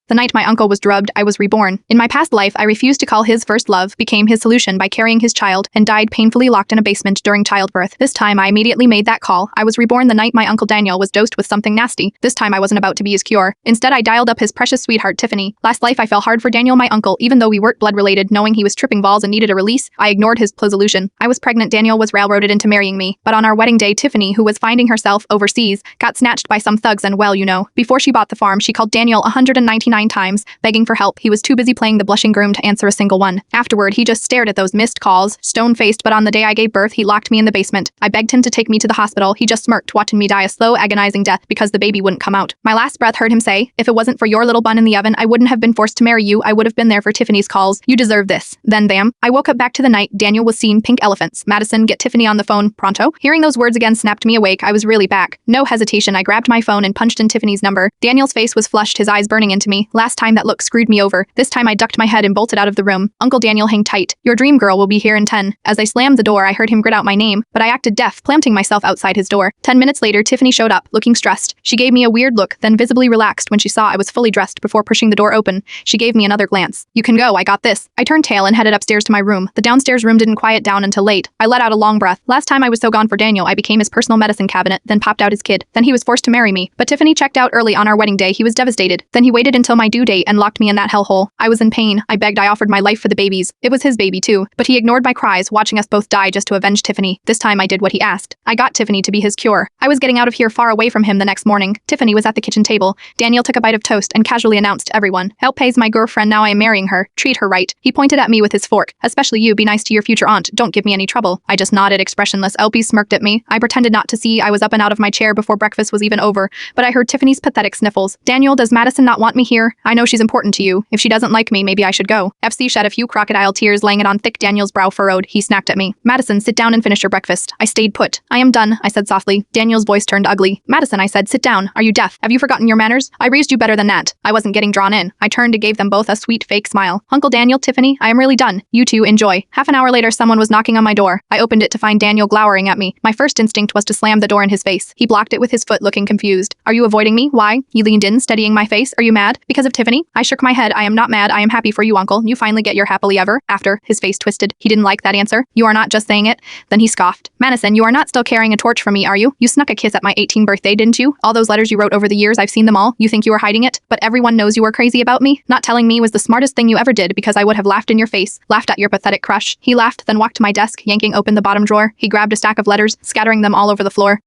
The night my uncle was drugged, I was reborn. In my past life, I refused to call his first love, became his solution by carrying his child, and died painfully locked in a basement during childbirth. This time, I immediately made that call. I was reborn the night my Uncle Daniel was dosed with something nasty. This time, I wasn't about to be his cure. Instead, I dialed up his precious sweetheart, Tiffany. Last life, I fell hard for Daniel, my uncle, even though we weren't blood-related, knowing he was tripping balls and needed a release. I ignored his solution. I was pregnant. Daniel was railroaded into marrying me. But on our wedding day, Tiffany, who was finding herself overseas, got snatched by some thugs and well, you know. Before she bought the farm, she called Daniel 199 times, begging for help. He was too busy playing the blushing groom to answer a single one. Afterward, he just stared at those missed calls, stone-faced, but on the day I gave birth, he locked me in the basement. I begged him to take me to the hospital. He just smirked, watching me die a slow, agonizing death because the baby wouldn't come out. My last breath heard him say, "If it wasn't for your little bun in the oven, I wouldn't have been forced to marry you. I would have been there for Tiffany's calls. You deserve this." Then bam, I woke up back to the night Daniel was seeing pink elephants. Madison, get Tiffany on the phone, pronto. Hearing those words again snapped me awake. I was really back. No hesitation, I grabbed my phone and punched in Tiffany's number. Daniel's face was flushed, his eyes burning into me. Last time that look screwed me over. This time I ducked my head and bolted out of the room. Uncle Daniel, hang tight. Your dream girl will be here in 10. As I slammed the door, I heard him grit out my name, but I acted deaf, planting myself outside his door. 10 minutes later, Tiffany showed up, looking stressed. She gave me a weird look, then visibly relaxed when she saw I was fully dressed before pushing the door open. She gave me another glance. "You can go, I got this." I turned tail and headed upstairs to my room. The downstairs room didn't quiet down until late. I let out a long breath. Last time I was so gone for Daniel, I became his personal medicine cabinet, then popped out his kid. Then he was forced to marry me. But Tiffany checked out early on our wedding day. He was devastated. Then he waited until my due date and locked me in that hellhole. I was in pain. I begged, I offered my life for the babies. It was his baby too. But he ignored my cries, watching us both die just to avenge Tiffany. This time I did what he asked. I got Tiffany to be his cure. I was getting out of here far away from him the next morning. Tiffany was at the kitchen table. Daniel took a bite of toast and casually announced to everyone, "Help pays my girlfriend, now I am marrying her. Treat her right." He pointed at me with his fork. "Especially you, be nice to your future aunt. Don't give me any trouble." I just nodded, expressionless. LP smirked at me. I pretended not to see. I was up and out of my chair before breakfast was even over. But I heard Tiffany's pathetic sniffles. "Daniel, does Madison not want me here? I know she's important to you. If she doesn't like me, maybe I should go." FC shed a few crocodile tears, laying it on thick. Daniel's brow furrowed. He snapped at me. "Madison, sit down and finish your breakfast." I stayed put. "I am done," I said softly. Daniel's voice turned ugly. "Madison," I said, "sit down. Are you deaf? Have you forgotten your manners? I raised you better than that." I wasn't getting drawn in. I turned and gave them both a sweet fake smile. "Uncle Daniel, Tiffany, I am really done. You two enjoy." Half an hour later, someone was knocking on my door. I opened it to find Daniel glowering at me. My first instinct was to slam the door in his face. He blocked it with his foot, looking confused. "Are you avoiding me? Why?" He leaned in, steadying my face. "Are you mad? Because of Tiffany?" I shook my head. "I am not mad. I am happy for you, uncle. You finally get your happily ever after." His face twisted. He didn't like that answer. "You are not just saying it." Then he scoffed. "Madison, you are not still carrying a torch for me, are you? You snuck a kiss at my 18th birthday, didn't you? All those letters you wrote over the years, I've seen them all. You think you were hiding it? But everyone knows you were crazy about me. Not telling me was the smartest thing you ever did because I would have laughed in your face. Laughed at your pathetic crush." He laughed, then walked to my desk, yanking open the bottom drawer. He grabbed a stack of letters, scattering them all over the floor.